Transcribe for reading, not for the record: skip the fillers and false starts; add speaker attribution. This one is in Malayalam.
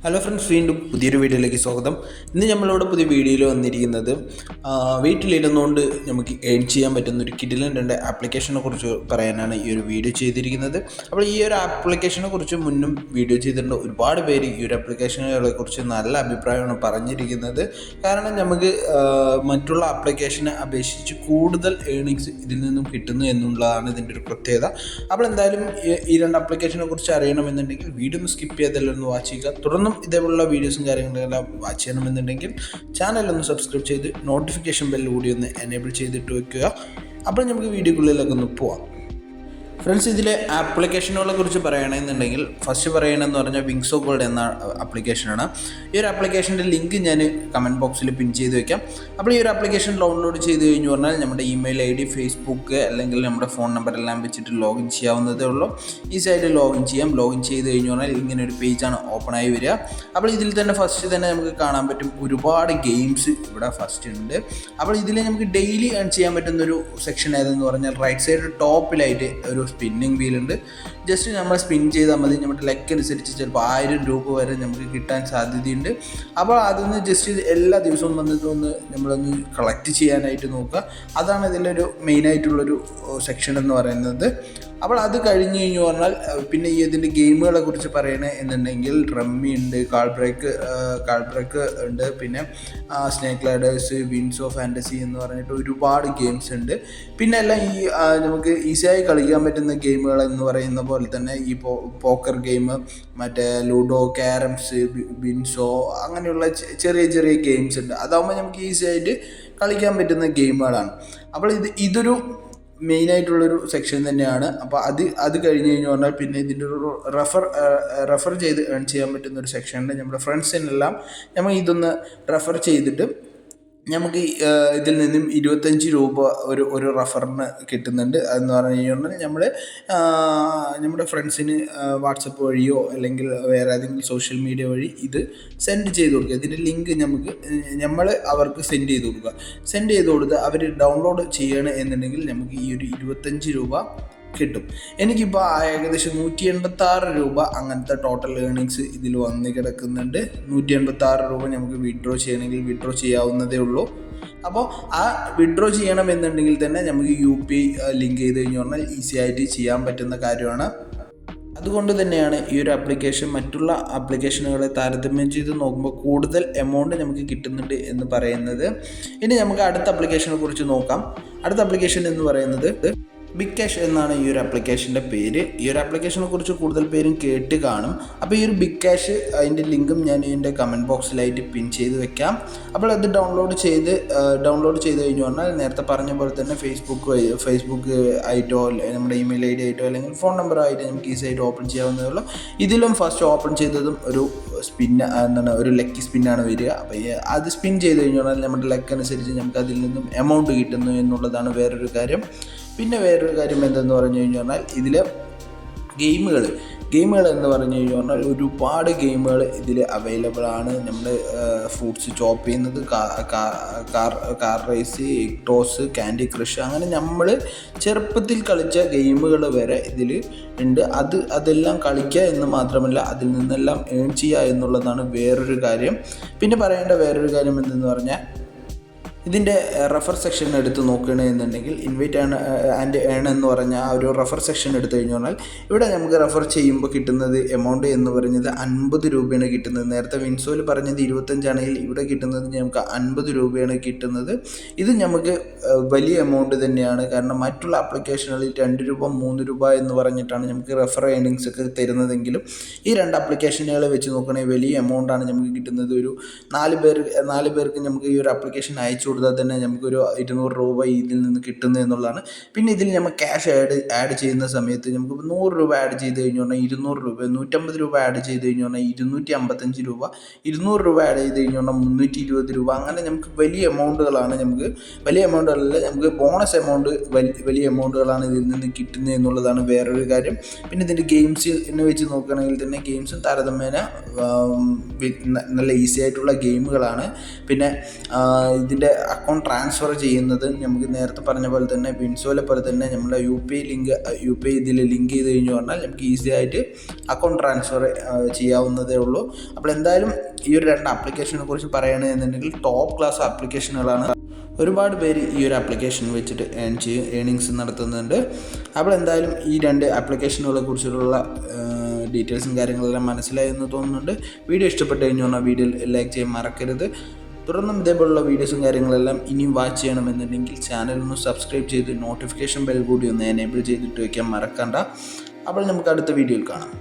Speaker 1: ഹലോ ഫ്രണ്ട്സ്, വീണ്ടും പുതിയൊരു വീഡിയോയിലേക്ക് സ്വാഗതം. ഇന്ന് നമ്മളിവിടെ പുതിയ വീഡിയോയിൽ വന്നിരിക്കുന്നത് വീട്ടിലിരുന്നുകൊണ്ട് നമുക്ക് ഏൺ ചെയ്യാൻ പറ്റുന്ന ഒരു കിടിലൻ രണ്ട് ആപ്ലിക്കേഷനെ കുറിച്ച് പറയാനാണ് ഈ ഒരു വീഡിയോ ചെയ്തിരിക്കുന്നത്. അപ്പോൾ ഈ ഒരു ആപ്ലിക്കേഷനെ കുറിച്ച് മുന്നും വീഡിയോ ചെയ്തിട്ടുണ്ട്. ഒരുപാട് പേര് ഈ ഒരു ആപ്ലിക്കേഷനുകളെ കുറിച്ച് നല്ല അഭിപ്രായമാണ് പറഞ്ഞിരിക്കുന്നത്. കാരണം നമുക്ക് മറ്റുള്ള ആപ്ലിക്കേഷനെ അപേക്ഷിച്ച് കൂടുതൽ ഏണിങ്സ് ഇതിൽ നിന്നും കിട്ടുന്നു എന്നുള്ളതാണ് ഇതിൻ്റെ ഒരു പ്രത്യേകത. അപ്പോൾ എന്തായാലും ഈ രണ്ട് ആപ്ലിക്കേഷനെ കുറിച്ച് അറിയണമെന്നുണ്ടെങ്കിൽ വീഡിയോ ഒന്ന് സ്കിപ്പ് ചെയ്തല്ലോ വാച്ച് ചെയ്യുക. തുടർന്നും ഇതേപോലുള്ള വീഡിയോസും കാര്യങ്ങളെല്ലാം വാച്ച് ചെയ്യണമെന്നുണ്ടെങ്കിൽ ചാനലൊന്ന് സബ്സ്ക്രൈബ് ചെയ്ത് നോട്ടിഫിക്കേഷൻ ബെല്ല് കൂടി ഒന്ന് എനേബിൾ ചെയ്തിട്ട് വയ്ക്കുക. അപ്പോൾ നമുക്ക് വീഡിയോക്കുള്ളിലൊക്കെ ഒന്ന് പോവാം. ഫ്രണ്ട്സ്, ഇതിലെ ആപ്ലിക്കേഷനുകളെ കുറിച്ച് പറയുകയാണെന്നുണ്ടെങ്കിൽ ഫസ്റ്റ് പറയണമെന്ന് പറഞ്ഞാൽ വിങ്സോ ഗോൾഡ് എന്ന ആപ്ലിക്കേഷനാണ്. ഈ ഒരു ആപ്ലിക്കേഷൻ്റെ ലിങ്ക് ഞാൻ കമൻറ്റ് ബോക്സിൽ പിൻ ചെയ്ത് വയ്ക്കാം. അപ്പോൾ ഈ ഒരു ആപ്ലിക്കേഷൻ ഡൗൺലോഡ് ചെയ്ത് കഴിഞ്ഞ് പറഞ്ഞാൽ നമ്മുടെ ഇമെയിൽ ID, ഫേസ്ബുക്ക് അല്ലെങ്കിൽ നമ്മുടെ ഫോൺ നമ്പർ എല്ലാം വെച്ചിട്ട് ലോഗിൻ ചെയ്യാവുന്നതേ ഉള്ളൂ. ഈസി ആയിട്ട് ലോഗിൻ ചെയ്യാം. ലോഗിൻ ചെയ്ത് കഴിഞ്ഞ് പറഞ്ഞാൽ ഇങ്ങനെ ഒരു പേജാണ് ഓപ്പൺ ആയി വരിക. അപ്പോൾ ഇതിൽ തന്നെ ഫസ്റ്റ് തന്നെ നമുക്ക് കാണാൻ പറ്റും ഒരുപാട് ഗെയിംസ് ഇവിടെ ഫസ്റ്റ് ഉണ്ട്. അപ്പോൾ ഇതിൽ നമുക്ക് ഡെയിലി ഏൺ ചെയ്യാൻ പറ്റുന്നൊരു സെക്ഷൻ ഏതെന്ന് പറഞ്ഞാൽ റൈറ്റ് സൈഡ് ടോപ്പിലായിട്ട് ഒരു സ്പിന്നിങ് വീലുണ്ട്. ജസ്റ്റ് നമ്മൾ സ്പിൻ ചെയ്താൽ മതി. നമ്മുടെ ലെക്ക് അനുസരിച്ച് ചിലപ്പോൾ 1000 രൂപ വരെ നമുക്ക് കിട്ടാൻ സാധ്യതയുണ്ട്. അപ്പോൾ അതൊന്ന് ജസ്റ്റ് എല്ലാ ദിവസവും വന്നിട്ടൊന്ന് നമ്മളൊന്ന് കളക്ട് ചെയ്യാനായിട്ട് നോക്കുക. അതാണ് ഇതിലൊരു മെയിനായിട്ടുള്ളൊരു സെക്ഷൻ എന്ന് പറയുന്നത്. അപ്പോൾ അത് കഴിഞ്ഞ് കഴിഞ്ഞ് പറഞ്ഞാൽ പിന്നെ ഈ ഇതിൻ്റെ ഗെയിമുകളെ കുറിച്ച് പറയണേ എന്നുണ്ടെങ്കിൽ റമ്മി ഉണ്ട്, കാൾ ബ്രേക്ക് ഉണ്ട്, പിന്നെ snake ladders, wins of fantasy എന്ന് പറഞ്ഞിട്ട് ഒരുപാട് ഗെയിംസ് ഉണ്ട്. പിന്നെ എല്ലാം ഈ നമുക്ക് ഈസിയായി കളിക്കാൻ പറ്റുന്ന ഗെയിമുകൾ എന്ന് പറയുന്ന പോലെ തന്നെ ഈ പോക്കർ ഗെയിം, മറ്റേ ലൂഡോ, ക്യാരംസ്, ബിൻസോ അങ്ങനെയുള്ള ചെറിയ ചെറിയ ഗെയിംസ് ഉണ്ട്. അതാകുമ്പോൾ നമുക്ക് ഈസിയായിട്ട് കളിക്കാൻ പറ്റുന്ന ഗെയിമുകളാണ്. അപ്പോൾ ഇതൊരു മെയിനായിട്ടുള്ളൊരു സെക്ഷൻ തന്നെയാണ്. അപ്പോൾ അത് കഴിഞ്ഞ് കഴിഞ്ഞ് പറഞ്ഞാൽ പിന്നെ ഇതിൻ്റെ ഒരു റെഫർ ചെയ്ത് ഏൺ ചെയ്യാൻ പറ്റുന്ന ഒരു സെക്ഷനുണ്ട്. നമ്മുടെ ഫ്രണ്ട്സിനെല്ലാം നമ്മൾ ഇതൊന്ന് റെഫർ ചെയ്തിട്ട് നമുക്ക് ഇതിൽ നിന്നും 25 രൂപ ഒരു റെഫറിന് കിട്ടുന്നുണ്ട്. അതെന്ന് പറഞ്ഞു കഴിഞ്ഞാൽ നമ്മുടെ ഫ്രണ്ട്സിന് വാട്സപ്പ് വഴിയോ അല്ലെങ്കിൽ വേറെ ഏതെങ്കിലും സോഷ്യൽ മീഡിയ വഴി ഇത് സെൻഡ് ചെയ്ത് കൊടുക്കുക. ഇതിൻ്റെ ലിങ്ക് നമ്മൾ അവർക്ക് സെൻഡ് ചെയ്ത് കൊടുത്ത് അവർ ഡൗൺലോഡ് ചെയ്യണം എന്നുണ്ടെങ്കിൽ നമുക്ക് ഈ ഒരു 25 രൂപ കിട്ടും. എനിക്കിപ്പോൾ ഏകദേശം 186 രൂപ അങ്ങനത്തെ ടോട്ടൽ ഏണിങ്സ് ഇതിൽ വന്ന് കിടക്കുന്നുണ്ട്. 186 രൂപ നമുക്ക് വിഡ്രോ ചെയ്യണമെങ്കിൽ വിഡ്രോ ചെയ്യാവുന്നതേ ഉള്ളൂ. അപ്പോൾ ആ വിഡ്രോ ചെയ്യണമെന്നുണ്ടെങ്കിൽ തന്നെ നമുക്ക് UPI ലിങ്ക് ചെയ്ത് കഴിഞ്ഞ് പറഞ്ഞാൽ ഈസി ആയിട്ട് ചെയ്യാൻ പറ്റുന്ന കാര്യമാണ്. അതുകൊണ്ട് തന്നെയാണ് ഈ ഒരു ആപ്ലിക്കേഷൻ മറ്റുള്ള ആപ്ലിക്കേഷനുകളെ താരതമ്യം ചെയ്ത് നോക്കുമ്പോൾ കൂടുതൽ എമൗണ്ട് നമുക്ക് കിട്ടുന്നുണ്ട് എന്ന് പറയുന്നത്. ഇനി നമുക്ക് അടുത്ത ആപ്ലിക്കേഷനെ കുറിച്ച് നോക്കാം. അടുത്ത ആപ്ലിക്കേഷൻ എന്ന് പറയുന്നത് ബിഗ് ക്യാഷ് എന്നാണ് ഈ ഒരു ആപ്ലിക്കേഷൻ്റെ പേര്. ഈ ഒരു ആപ്ലിക്കേഷനെ കുറിച്ച് കൂടുതൽ പേരും കേട്ട് കാണും. അപ്പോൾ ഈ ഒരു ബിഗ് ക്യാഷ് അതിൻ്റെ ലിങ്കും ഞാൻ എൻ്റെ കമൻറ്റ് ബോക്സിലായിട്ട് പിൻ ചെയ്ത് വെക്കാം. അപ്പോൾ അത് ഡൗൺലോഡ് ചെയ്ത് കഴിഞ്ഞു പറഞ്ഞാൽ നേരത്തെ പറഞ്ഞ പോലെ തന്നെ ഫേസ്ബുക്ക് ആയിട്ടോ നമ്മുടെ ഇമെയിൽ ID ആയിട്ടോ അല്ലെങ്കിൽ ഫോൺ നമ്പർ ആയിട്ട് നമുക്ക് ഈസി ആയിട്ട് ഓപ്പൺ ചെയ്യാവുന്നതേ ഉള്ളൂ. ഇതിലും ഫസ്റ്റ് ഓപ്പൺ ചെയ്തതും ഒരു ലക്കി സ്പിന്നാണ് വരിക. അപ്പോൾ അത് സ്പിൻ ചെയ്ത് കഴിഞ്ഞു പറഞ്ഞാൽ നമ്മുടെ ലക്ക് അനുസരിച്ച് നമുക്ക് അതിൽ നിന്നും എമൗണ്ട് കിട്ടുന്നു എന്നുള്ളതാണ് വേറൊരു കാര്യം. പിന്നെ വേറൊരു കാര്യം എന്തെന്ന് പറഞ്ഞു കഴിഞ്ഞാൽ ഇതിൽ ഗെയിമുകൾ എന്ന് പറഞ്ഞു കഴിഞ്ഞാൽ ഒരുപാട് ഗെയിമുകൾ ഇതിൽ അവൈലബിൾ ആണ്. നമ്മൾ ഫ്രൂട്ട്സ് ചോപ്പ് ചെയ്യുന്നത്, car race, toss, candy crush, അങ്ങനെ നമ്മൾ ചെറുപ്പത്തിൽ കളിച്ച ഗെയിമുകൾ വരെ ഇതിൽ ഉണ്ട്. അതെല്ലാം കളിക്കുക എന്ന് മാത്രമല്ല അതിൽ നിന്നെല്ലാം ഏൺ ചെയ്യുക എന്നുള്ളതാണ് വേറൊരു കാര്യം. പിന്നെ പറയേണ്ട വേറൊരു കാര്യം എന്തെന്ന് പറഞ്ഞാൽ ഇതിൻ്റെ റെഫർ സെക്ഷൻ എടുത്ത് നോക്കുകയാണെന്നുണ്ടെങ്കിൽ ഇൻവൈറ്റ് ആൻഡ് ഏൺ എന്ന് പറഞ്ഞ ആ ഒരു റെഫർ സെക്ഷൻ എടുത്തു കഴിഞ്ഞു പറഞ്ഞാൽ ഇവിടെ നമുക്ക് റെഫർ ചെയ്യുമ്പോൾ കിട്ടുന്നത് എമൗണ്ട് എന്ന് പറഞ്ഞത് 50 രൂപയാണ് കിട്ടുന്നത്. നേരത്തെ വിൻസോയിൽ പറഞ്ഞത് 25 ആണെങ്കിൽ ഇവിടെ കിട്ടുന്നത് നമുക്ക് 50 രൂപയാണ് കിട്ടുന്നത്. ഇത് നമുക്ക് വലിയ എമൗണ്ട് തന്നെയാണ്. കാരണം മറ്റുള്ള ആപ്ലിക്കേഷനുകളിൽ 2 രൂപ 3 രൂപ എന്ന് പറഞ്ഞിട്ടാണ് നമുക്ക് റെഫർ ഏണിങ്സ് ഒക്കെ തരുന്നതെങ്കിലും ഈ രണ്ട് ആപ്ലിക്കേഷനുകളെ വെച്ച് നോക്കുകയാണെങ്കിൽ വലിയ എമൗണ്ടാണ് നമുക്ക് കിട്ടുന്നത്. ഒരു 4 പേർക്ക് നമുക്ക് ഈ ഒരു ആപ്ലിക്കേഷൻ അയച്ചു കൊടുത്താൽ തന്നെ നമുക്കൊരു 200 രൂപ ഇതിൽ നിന്ന് കിട്ടുന്നു എന്നുള്ളതാണ്. പിന്നെ ഇതിൽ നമ്മൾ ക്യാഷ് ആഡ് ചെയ്യുന്ന സമയത്ത് നമുക്ക് 100 രൂപ ആഡ് ചെയ്ത് കഴിഞ്ഞു പറഞ്ഞാൽ 200 രൂപ, 150 രൂപ ആഡ് ചെയ്ത് കഴിഞ്ഞു പറഞ്ഞാൽ 255 രൂപ, 200 രൂപ ആഡ് ചെയ്ത് കഴിഞ്ഞു പറഞ്ഞാൽ 320 രൂപ. അങ്ങനെ നമുക്ക് വലിയ എമൗണ്ടുകളല്ല, നമുക്ക് ബോണസ് എമൗണ്ട് വലിയ എമൗണ്ടുകളാണ് ഇതിൽ നിന്ന് കിട്ടുന്നത് എന്നുള്ളതാണ് വേറൊരു കാര്യം. പിന്നെ ഇതിൻ്റെ ഗെയിംസിനെ വെച്ച് നോക്കുകയാണെങ്കിൽ തന്നെ ഗെയിംസും താരതമ്യേന നല്ല ഈസി ആയിട്ടുള്ള ഗെയിമുകളാണ്. പിന്നെ ഇതിൻ്റെ അക്കൗണ്ട് ട്രാൻസ്ഫർ ചെയ്യുന്നത് നമുക്ക് നേരത്തെ പറഞ്ഞ പോലെ തന്നെ വിൻസോലെ പോലെ തന്നെ നമ്മുടെ യു പി ഐ ഇതിൽ ലിങ്ക് ചെയ്ത് കഴിഞ്ഞു പറഞ്ഞാൽ നമുക്ക് ഈസി ആയിട്ട് അക്കൗണ്ട് ട്രാൻസ്ഫർ ചെയ്യാവുന്നതേ ഉള്ളൂ. അപ്പോൾ എന്തായാലും ഈ ഒരു 2 ആപ്ലിക്കേഷനെ കുറിച്ച് പറയുകയാണെന്നുണ്ടെങ്കിൽ ടോപ്പ് ക്ലാസ് ആപ്ലിക്കേഷനുകളാണ്. ഒരുപാട് പേര് ഈ ഒരു ആപ്ലിക്കേഷൻ വെച്ചിട്ട് ഏണിങ്സ് നടത്തുന്നുണ്ട്. അപ്പോൾ എന്തായാലും ഈ 2 ആപ്ലിക്കേഷനുകളെ കുറിച്ചുള്ള ഡീറ്റെയിൽസും കാര്യങ്ങളെല്ലാം മനസ്സിലായി എന്ന് തോന്നുന്നുണ്ട്. വീഡിയോ ഇഷ്ടപ്പെട്ട് കഴിഞ്ഞു പറഞ്ഞാൽ വീഡിയോ ലൈക്ക് ചെയ്യാൻ മറക്കരുത്. തുടർന്നും ഇതേപോലുള്ള വീഡിയോസും കാര്യങ്ങളെല്ലാം ഇനിയും വാച്ച് ചെയ്യണമെന്നുണ്ടെങ്കിൽ ചാനലൊന്ന് സബ്സ്ക്രൈബ് ചെയ്ത് നോട്ടിഫിക്കേഷൻ ബെൽ കൂടി ഒന്ന് എനേബിൾ ചെയ്തിട്ട് വയ്ക്കാൻ മറക്കണ്ട. അപ്പോൾ നമുക്ക് അടുത്ത വീഡിയോയിൽ കാണാം.